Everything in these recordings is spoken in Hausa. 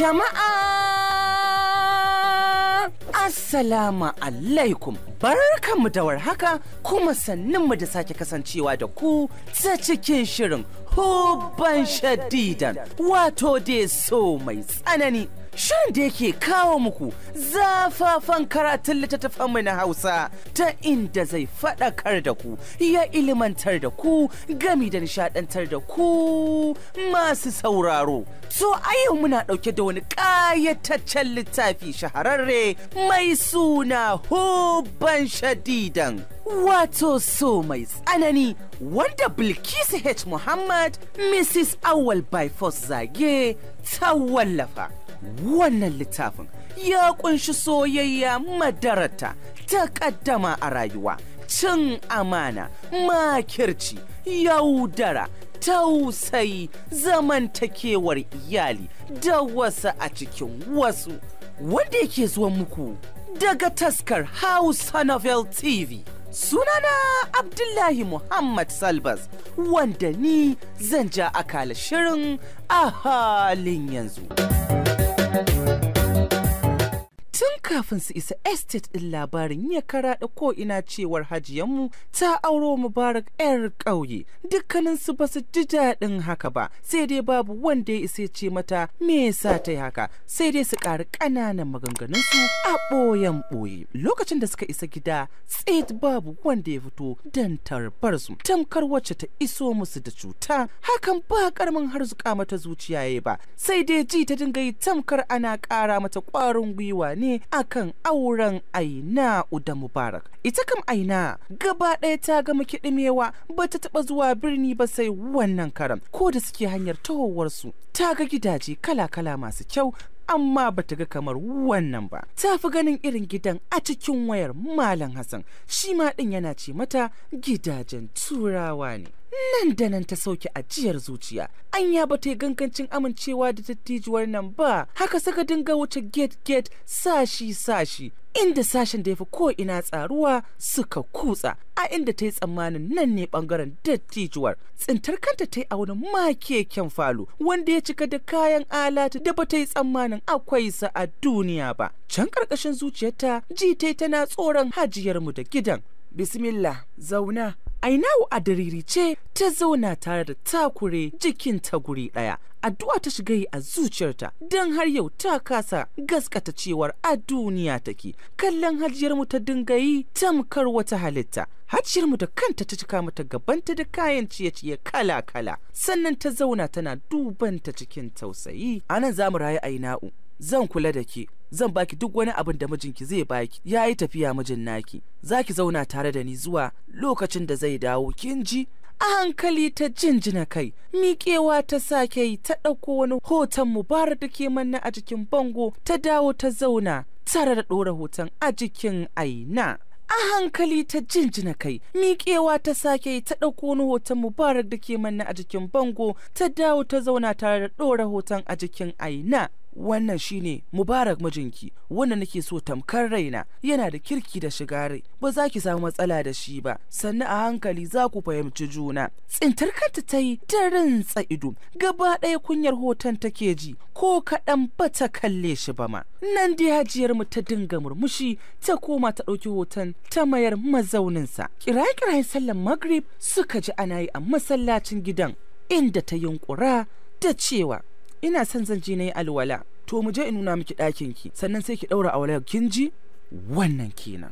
Jama'a Assalamu alaikum, barkanmu da warhaka kuma sannunmu da sake kasancewa da ku ta cikin shirin Hubban Shadidan, wato dai so mai tsanani. Shirin da yake kawo muku zafafan karatun littattafanmu na Hausa ta inda zai faɗakar da ku, ya ilimantar da ku, gami da nishaɗantar da ku masu sauraro. So a yau muna ɗauke da wani ƙayataccen littafi shahararre mai suna Hubban Shadidan, wato so mai tsanani, wanda Bilkisu H. Muhammad, Mrs. Awal by Force Zage ta wallafa. Wannan littafin ya kunshi soyayya madarata, takaddama a rayuwa, cin amana, makirci, yaudara, tausayi, zamantakewar iyali da wasu a cikin wasu, wanda yake zuwa muku daga taskar Hausa Novel TV. Sunana Abdullahi Muhammad Salbas, wanda ni zan ja akala shirin a halin yanzu. Tun kafin su isa estate ɗin labarin ya karaɗa ko'ina cewar hajiyanmu ta auro Mubarak 'yar ƙauye. Dukkaninsu ba su ji daɗin haka ba, sai dai babu wanda ya isa ce mata me yasa ta yi haka, sai dai su ƙara ƙananan maganganunsu a ɓoyen ɓoye. Lokacin da suka isa gida, tsit babu wanda ya fito don tarbar su, tamkar wacce ta iso musu da cuta. Hakan ba ƙaramin harzuka mata zuciya ya ba, sai dai ji ta dinga yi tamkar ana ƙara mata ƙwarin gwiwa ne akan auren Aina'u da Mubarak. Ita kam Aina gaba ɗaya ta gama kiɗimewa, ba ta taɓa zuwa birni ba sai wannan karam. Ko da suke hanyar tahowarsu, ta ga gidaje kala-kala masu kyau, amma ba ta ga kamar wannan ba. Ta fi ganin irin gidan a cikin wayar Malam Hassan, shi ma ɗin yana ce mata gidajen Turawa ne. Nan da nan ta sauke ajiyar zuciya, anya ba ta yi gangancin amincewa da dattijuwar nan ba. Haka suka dinga wuce gate sashi, inda sashen da ya fi ko'ina tsaruwa suka kutsa, a inda ta yi tsammanin nan ne ɓangaren dattijuwar. Tsintar kanta ta yi a wani makeken falo wanda ya cika da kayan alatu da ba ta yi tsammanin akwai sa a duniya ba. Can ƙarƙashin zuciyarta ji ta tana tsoron hajiyarmu da gidan. Bismillah, zauna. Aina'u a daririce ta zauna tare da takure jikinta guri ɗaya. Addu'a ta shiga yi a zuciyarta, don har yau ta kasa gaskata cewar a duniya take. Kallon hajiyarmu ta dinga yi tamkar wata halitta. Hajiyarmu da kanta ta cika mata gabanta da kayan ciye-ciye kala-kala, sannan ta zauna tana dubanta cikin tausayi. Anan za mu rayu Aina'u, zan kula da ke, zan baki duk wani abin da mijinki zai baki. Ya yi tafiya mijin naki, za ki zauna tare da ni zuwa lokacin da zai dawo, kin ji? A hankali ta jinjina kai, miƙewa ta sake yi, ta ɗauko wani hoton Mubarak da ke manna a jikin bango, ta dawo ta zauna tare da ɗora hoton a jikin Aina. A hankali ta jinjina kai, miƙewa ta sake yi, ta ɗauko wani hoton Mubarak da ke manna a jikin bango, ta dawo ta zauna tare da ɗora hoton a jikin Aina. Wannan shine Mubarak mijinki, wanda nake so tamkar raina, yana da kirki da shiga rai, ba za ki samu matsala da shi ba, sannan a hankali za ku fahimci juna. Tsintar kanta ta yi ta rintsa ido, gaba ɗaya kunyar hoton take ji, ko kaɗan ba ta kalle shi ba ma. Nan dai hajiyarmu ta dinga murmushi, ta koma ta ɗauki hoton ta mayar mazauninsa. Kiraye-kirayen sallar Maghrib suka ji ana yi a masallacin gidan, inda ta yunƙura da cewa, ina son zan je na yi alwala, to mu je in nuna miki ɗakin ki, sannan sai ki ɗaura auren, kin ji? Wannan kenan.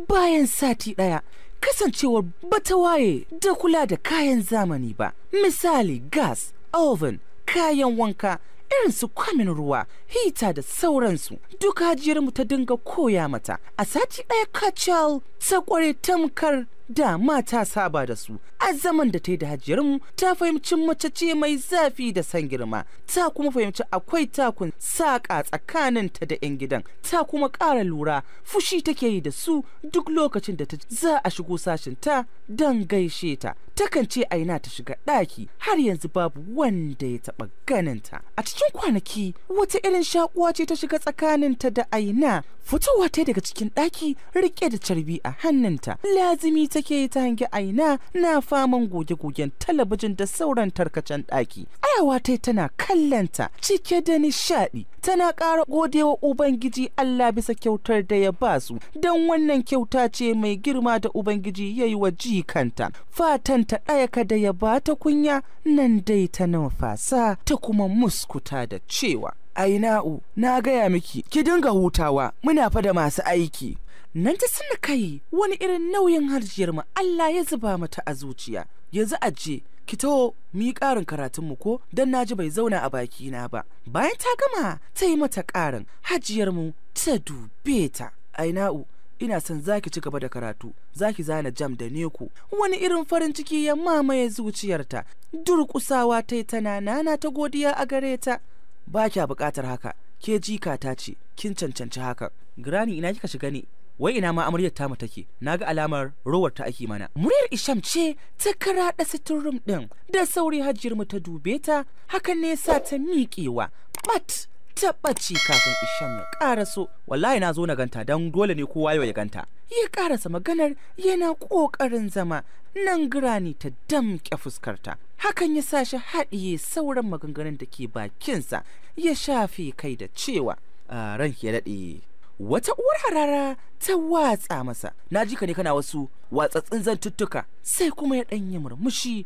Bayan sati ɗaya, kasancewar bata waye da kula da kayan zamani ba, misali gas, oven, kayan wanka, irin su kwamin ruwa, hita da sauransu, duk hajiyarmu ta dinga koya mata. A sati ɗaya kacal ta ƙware tamkar da mata saba da su. A zaman da ta yi da hajiyarmu, ta fahimci mace ce mai zafi da san girma, ta kuma fahimci akwai takun saƙa tsakaninta da 'yan gidan, ta kuma ƙara lura fushi take yi da su duk lokacin da ta za a shigo sashin ta don gaishe ta. Takan ce Aina ta shiga ɗaki, har yanzu babu wanda ya taɓa ganinta. A cikin kwanaki wata irin shakuwa ce ta shiga tsakaninta da Aina. Fitowa ta daga cikin ɗaki riƙe da carbi a hannunta, lazimi take yi ta hangi Aina na faman goge-gogen talabijin da sauran tarkacen ɗaki. Ayawa tai tana kallanta cike da nishaɗi, tana ƙara godewa Ubangiji Allah bisa kyautar da ya basu, don wannan kyauta ce mai girma da Ubangiji ya yi wa jikanta. Fatanta ɗaya kada ya ba ta kunya, nan dai ta numfasa ta kuma muskuta da cewa, Aina'u, na gaya miki, ki dinga hutawa, muna fa da masu aiki. Nan ta suna kai wani irin nauyin harjiyar mu Allah ya zuba mata a zuciya. Yanzu aje ki taho mu yi ƙarin karatunmu ko don naji bai zauna a bakina ba. Bayan ta gama ta yi mata ƙarin, hajiyar mu ta dube ta. Aina'u, ina son zaki ci gaba da karatu, zaki zana jam da neko. Wani irin farin ciki ya mamaye zuciyarta, durƙusawa ta yi tana nana ta godiya a gare ta. Ba kya buƙatar haka, ke jika ta ce, kin cancanci haka. Granny, ina kika shiga ne? Wai ina ma amaryar tamu take? Naga alamar rowar ta ake mana. Muryar Isham ce ta karaɗa sitting room ɗin, da sauri hajjiyar mu ta dube ta, hakan ne sa ta miƙewa. Ɓat ta ɓace kafin Isham ya ƙaraso. Wallahi na zo na ganta don dole ne kowa ya ganta. Ya ƙarasa maganar yana ƙoƙarin zama, nan Granny ta damƙe fuskarta. Hakan ya sa shi haɗiye sauran maganganun da ke bakinsa, ya shafe kai da cewa, ranki ya daɗe. Wata uwar harara ta watsa masa. Na ji ka ne kana wasu watsatsin zantuttuka, sai kuma ya ɗanyi murmushi.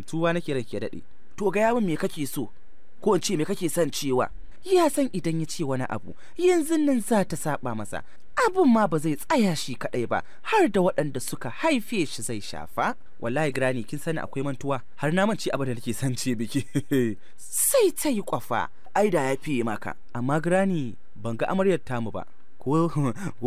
Tuwa nake ranki ya daɗe. To gaya min me kake so, ko in ce me kake son cewa? Ya san idan ya ce wani abu yanzu nan za ta saba masa. Abun ma ba zai tsaya shi kaɗai ba, har da waɗanda suka haife shi zai shafa. Wallahi Granny, kin sani akwai mantuwa, har na mance abin da nake son ce biki. Sai ta yi kwafa. Ai da ya fiye maka. Amma Granny, ban ga amaryar tamu ba, ko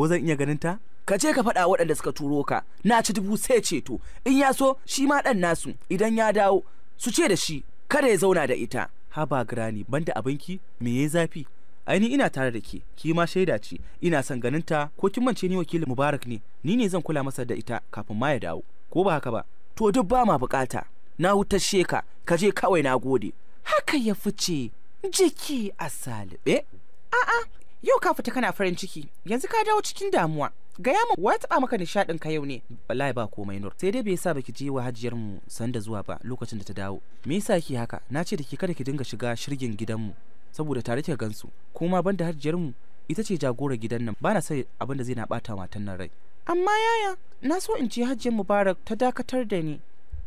zan iya ganin ta? Ka je ka faɗa waɗanda suka turo ka, na ci dubu sai ceto, in ya so shi ma ɗan nasu idan ya dawo su ce da shi kada ya zauna da ita. Haba Granny, banda abinki me yayi zafi? Aini ina tare da ke, ki ma shaida ce, ina son ganin ta, ko kin mance ni wakilin Mubarak ne, ni ne zan kula masa da ita kafin ma ya dawo, ko ba haka ba? To duk ba ma bukata, na hutashe ka, ka je kawai, na gode. Haka ya fice jiki a salibe. A'a, yau ka fita kana farin ciki, yanzu ka dawo cikin damuwa. Gaya mu, wa taɓa maka nishaɗin ka yau ne? Wallahi ba komai Nur, sai dai bai sa baki je wa hajiyar mu sanda zuwa ba lokacin da ta dawo. Me yasa ki haka? Na ce da ki kada ki dinga shiga shirgin gidanmu, saboda tare kika gansu. Kuma banda hajiyar mu ita ce jagorar gidan nan, bana sai abin da zai na bata matan nan rai. Amma yaya, na so in ce hajiyar Mubarak ta dakatar da ni.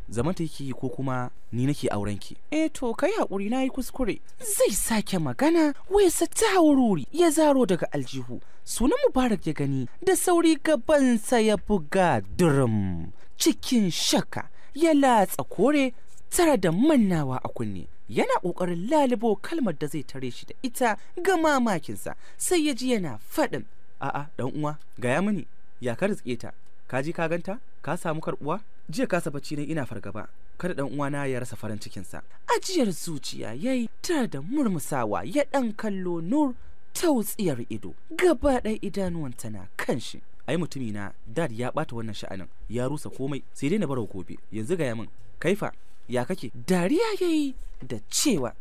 Zaman ta yake yi ko kuma ni nake auren ki? To kai haƙuri, na yi kuskure. Zai sake magana, wayarsa ta haururi ya zaro daga aljihu. Sunan Mubarak ya gani, da sauri gabansa ya buga durum. Cikin shaka ya latsa kore tare da mannawa a kunne. Yana ƙoƙarin lalubo kalmar da zai tare shi da ita, ga mamakinsa sai ya ji yana faɗin, a'a dan uwa, gaya mini, ya ka rizke ta? Ka ji ka ganta? Ka samu karɓuwa? Jiya kasa bacci ne ina fargaba, kada dan uwana ya rasa farin cikinsa. Ajiyar zuciya yayi tare da murmusawa, ya dan kallo Nur tautsiyar ido, gaba ɗaya idanuwanta na kan shi. Ai mutumi na dad ya bata wannan sha'anin, ya rusa komai, sai dai na baro gobe. Yanzu gaya min, kaifa ya kake? Dariya yayi da cewa,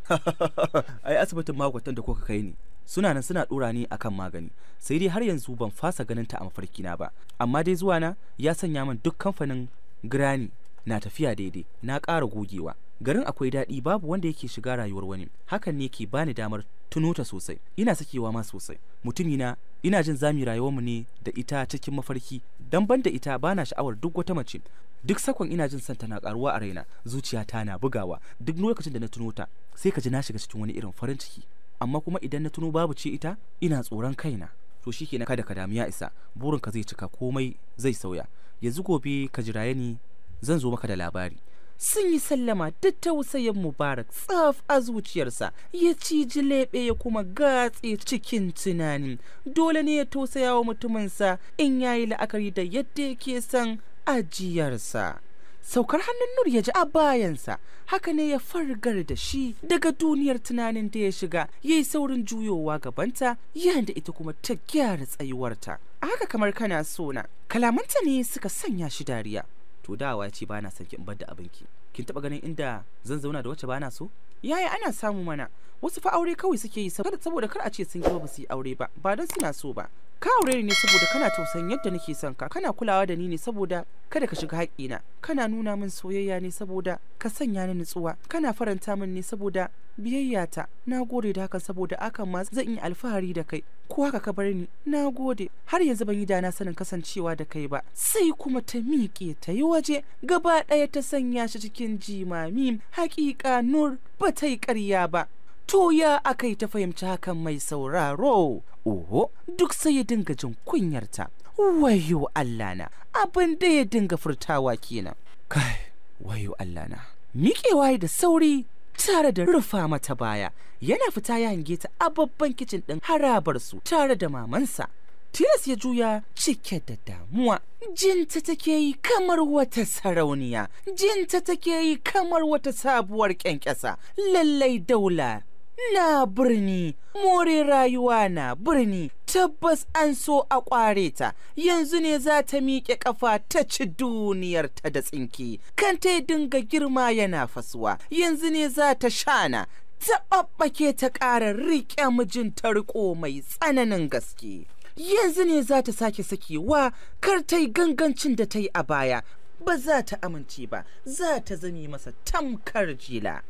ai asibitin makwatan da kuka kai ni suna nan suna dora ni akan magani, sai dai har yanzu ban fasa ganin ta a mafarkina ba, amma dai zuwa na ya sanya min duk kamfanin Granny na tafiya daidai, na ƙara gogewa. Garin akwai daɗi, babu wanda yake shiga rayuwar wani, hakan ne ke bani damar tuno ta sosai, ina sakewa ma sosai. Mutumina, ina jin zami rayuwarmu ne da ita cikin mafarki, dan ban da ita bana sha'awar duk wata mace. Duk sakon ina jin santa na karuwa a raina, zuciyata na bugawa. Duk lokacin da na tuno ta sai ka ji na shiga cikin wani irin farin ciki, amma kuma idan na tuno babu ce ita, ina tsoron kaina. To shikenan, kada ka damu, ya isa, burinka zai cika, komai zai sauya. Yanzu gobe ka jiraye ni, zan zo maka da labari. Sun yi sallama da tausayin Mubarak tsaf a zuciyarsa, ya ciji leɓe ya kuma gatse cikin tunani. Dole ne ya tausaya wa mutuminsa in yayi la'akari da yadda yake son ajiyarsa. Saukar hannun Nur ya ji a bayansa, haka ne ya fargar da shi daga duniyar tunanin da ya shiga, ya yi saurin juyowa gabanta, yayin da ita kuma ta gyara tsayuwarta. A haka kamar kana sona, kalamanta ne suka sanya shi dariya. To dawa ya ce ba na son ki in bar da abinki. Kin taba ganin inda zan zauna da wacce ba na so? Yaya, ana samu mana. Wasu fa aure kawai suke yi saboda kar a ce sun ba su yi aure ba don suna so ba. Ka aure ni ne saboda kana tausayin yadda nake son ka, kana kulawa da ni ne saboda kada ka shiga haƙƙina. Kana nuna min soyayya ne saboda ka sanya ni nutsuwa, kana faranta min ne saboda biyayyata. Na gode da hakan, saboda hakan ma zan yi alfahari da kai. Ko haka ka bar ni, na gode. Har yanzu ban yi dana sanin kasancewa da kai ba. Sai kuma ta miƙe ta yi waje, gaba ɗaya ta sanya shi cikin jimami. Haƙiƙa Nur ba ta yi ƙarya ba. To ya akai ta fahimci hakan mai sauraro? Oho, duk sai ya dinga jin kunyarta. Wayo Allah na, abin da ya dinga furtawa kenan. Kai, wayo Allah na. Miƙewa da sauri tare da rufa mata baya, yana fita ya hange ta a babban kicin ɗin harabar su tare da mamansa. Tilas ya juya cike da damuwa. Jinta take yi kamar wata sarauniya, jinta take yi kamar wata sabuwar kyankyasa. Lallai Daula na birni, more rayuwa na birni. Tabbas an so a ƙware ta, yanzu ne za ta miƙe ƙafa ta ci duniyar ta da tsinki. Kan ta dinga girma yana fasuwa, yanzu ne za ta shana, ta ɓaɓɓake ta ƙara riƙe mijinta riƙo mai tsananin gaske. Yanzu ne za ta sake sakewa, kar ta yi gangancin da ta yi a baya. Ba za ta amince ba, za ta zame masa tamkar jila.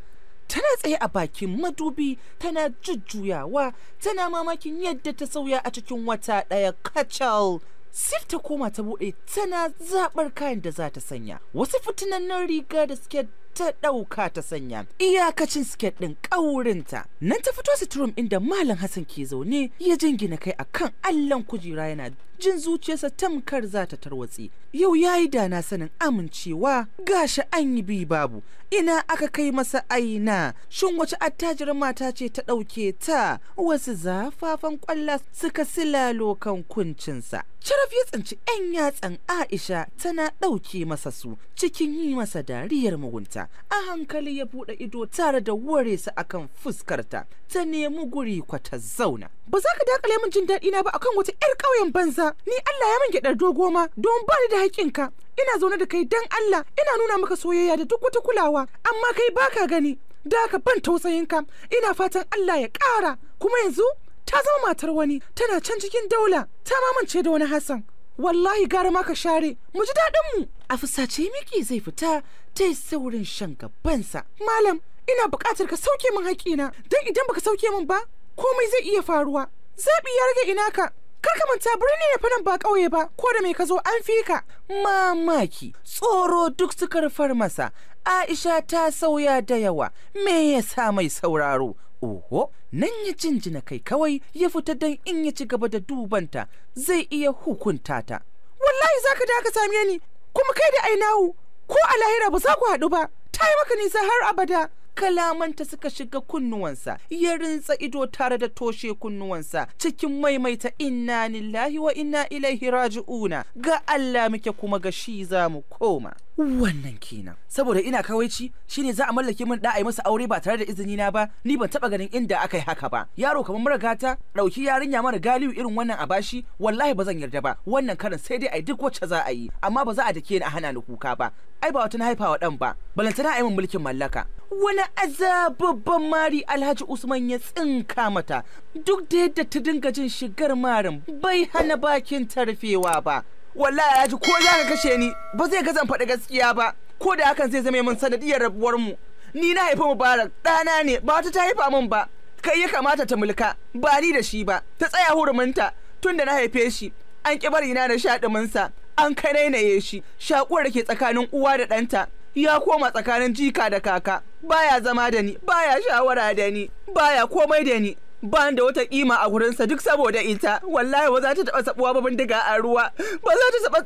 Tana tsaye a bakin madubi, tana jujjuyawa, tana mamakin yadda ta sauya a cikin wata ɗaya kacal. Sif ta koma ta buɗe, tana zaɓar kayan da za ta sanya. Wasu fitinannen riga da siket ta ɗauka ta sanya, iyakacin siket ɗin ƙaurinta. Nan ta fito sitirum inda Malam Hassan ke zaune, ya jingina kai akan allon kujera yana jin zuciyarsa tamkar za ta tarwatse. Yau ya yi dana sanin amincewa, gashi an yi bi babu. Ina aka kai masa aina? Shin wace attajirar mata ce ta ɗauke ta? Wasu zafafan ƙwalla suka silalo kan kuncinsa. Sharaf ya tsinci 'yan yatsan Aisha tana ɗauke masa su cikin yi masa dariyar mugunta. A hankali ya buɗe ido tare da ware su akan fuskarta, ta nemi guri kwata zauna. Ba za ka dakale min jin daɗi na ba akan wata 'yar ƙauyen banza. Ni Allah ya min gyaɗar dogo ma don ba ni da haƙƙinka. Ina zaune da kai dan Allah, ina nuna maka soyayya da duk wata kulawa, amma kai baka gani. Da ka ban tausayinka, ina fatan Allah ya ƙara. Kuma yanzu ta zama matar wani, tana can cikin Daula, ta mamance da wani Hassan. Wallahi gara ma ka share, mu ji daɗin mu. A fusace miki zai fita, ta yi saurin shan gabansa. Malam, ina buƙatar ka sauke min haƙƙina, don idan baka sauke min ba, komai zai iya faruwa. Zaɓi ya rage ina ka. Kar ka manta birni ne fa nan ba ƙauye ba, ko da mai ka zo an fi ka. Mamaki, tsoro duk suka rufar masa. Aisha ta sauya da yawa, me yasa mai sauraro? Oho, nan ya jinjina kai kawai ya fita don in ya ci gaba da dubanta zai iya hukunta ta. Wallahi za ka da ka same ni, kuma kai da ainahu, ko a lahira ba za ku haɗu ba, ta yi maka nisa har abada. Kalamanta suka shiga kunnuwansa, ya rintsa ido tare da toshe kunnuwansa cikin maimaita inna lillahi wa inna ilaihi raji'una, ga Allah muke kuma ga shi za mu koma. Wannan kenan, saboda ina kawaici shine za a mallake min da a yi masa aure ba tare da izini na ba. Ni ban taba ganin inda aka yi haka ba. Yaro kamar maragata dauki yarinya mara galiu irin wannan a bashi, wallahi ba zan yarda ba. Wannan karin sai dai a yi duk wacce za a yi, amma ba za a dake ni a hana ni kuka ba. Ai ba wata na haifawa dan ba, balantana a yi min mulkin mallaka. Wani azababban mari Alhaji Usman ya tsinka mata, duk da yadda ta dinga jin shigar marin bai hana bakin tarfewa ba. Wallahi Alhaji, ko za ka kashe ni ba zai ga zan faɗi gaskiya ba, ko da hakan zai zame min sanadiyar rabuwar mu. Ni na haifa Mubarak, ɗana ne, ba wata ta haifa min ba. Kai ya kamata ta mulka, ba ni da shi ba. Ta tsaya huruminta tun da na haife shi, an ƙi bari na da shaɗuminsa, an kanainaye shi. Shakuwar da ke tsakanin uwa da ɗanta ya koma tsakanin jika da kaka. Baya zama da ni, baya shawara da ni, baya komai da ni. Ba da wata kima a gurinsa duk saboda ita. Wallahi ba za ta taɓa sabuwa ba, bindiga a ruwa ba za ta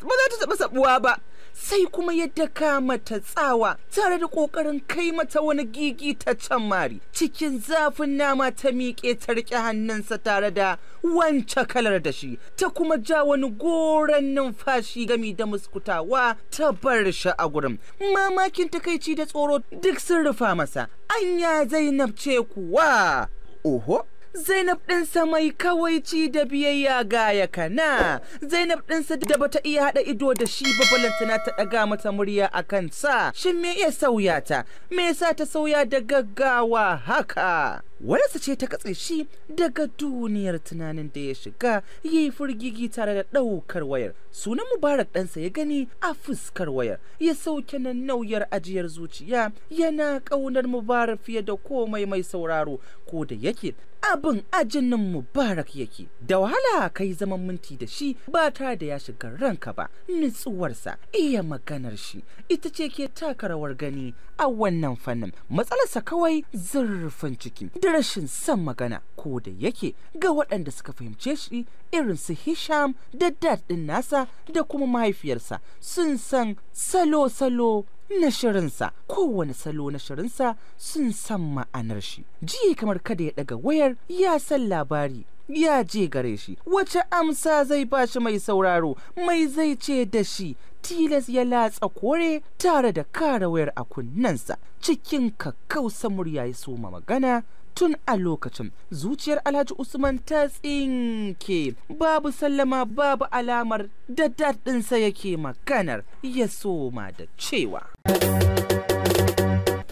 taɓa sabuwa ba. Sai kuma ya daka mata tsawa tare da ƙoƙarin kai mata wani gigitaccen mari. Cikin zafin nama ta miƙe ta riƙe hannunsa tare da wance kalar da shi, ta kuma ja wani goron numfashi gami da muskutawa ta bar shi a gurin. Mamakin takaici da tsoro duk sun rufa masa. Anya Zainab ce kuwa? Oho, Zainab ɗinsa mai kawaici da biyayya gaya kana. Zainab ɗinsa da bata iya haɗa ido da shi ba, balantana ta ɗaga mata murya a kansa. Shin me ya sauya ta? Me yasa ta sauya da gaggawa haka? wayarsa ce ta katse shi daga duniyar tunanin da ya shiga, yayi furgigi tare da ɗaukar wayar. Sunan Mubarak ɗansa ya gani a fuskar wayar, ya sauke nan nauyar ajiyar zuciya. Yana ƙaunar Mubarak fiye da komai mai sauraro, ko da yake abin ajinin Mubarak yake da wahala kai zaman minti da shi ba tare da ya shiga ranka ba. Nutsuwarsa, iya maganar shi ita ce ke taka rawar gani a wannan fannin. Matsalarsa kawai zurfin ciki da rashin son magana, ko da yake ga waɗanda suka fahimce shi irin su Hisham da dad ɗin nasa da kuma mahaifiyarsa sun san salo-salo na shirinsa. Kowane salo na shirinsa sun san ma'anar shi. Ji kamar kada ya daga wayar, ya san labari ya je gare shi. Wace amsa zai bashi mai sauraro? Mai zai ce da shi? Tilas ya latsa kore tare da kara wayar a kunnensa. Cikin kakkausa murya ya soma magana. Tun a lokacin zuciyar Alhaji Usman ta tsinke, babu sallama, babu alamar da daɗinsa yake maganar. Ya soma da cewa,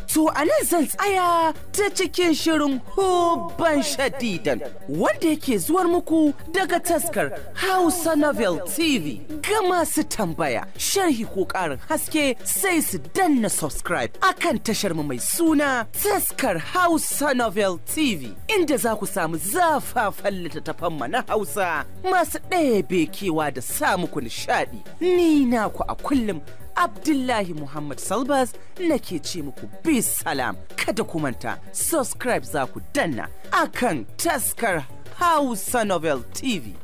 to a nan zan tsaya ta cikin shirin Hubban Shadidan, wanda yake zuwar muku daga taskar Hausa Novel TV. Ga masu tambaya, sharhi ko ƙarin haske sai su danna subscribe akan tashar mu mai suna taskar Hausa Novel TV, inda za ku samu zafafan littattafan mu na Hausa masu ɗebe kewa da sa muku nishaɗi. Ni naku a kullum Abdullahi Muhammad Salbas nake ce muku bis salam. Kada ku manta subscribe za ku danna akan taskar Hausa Novel TV.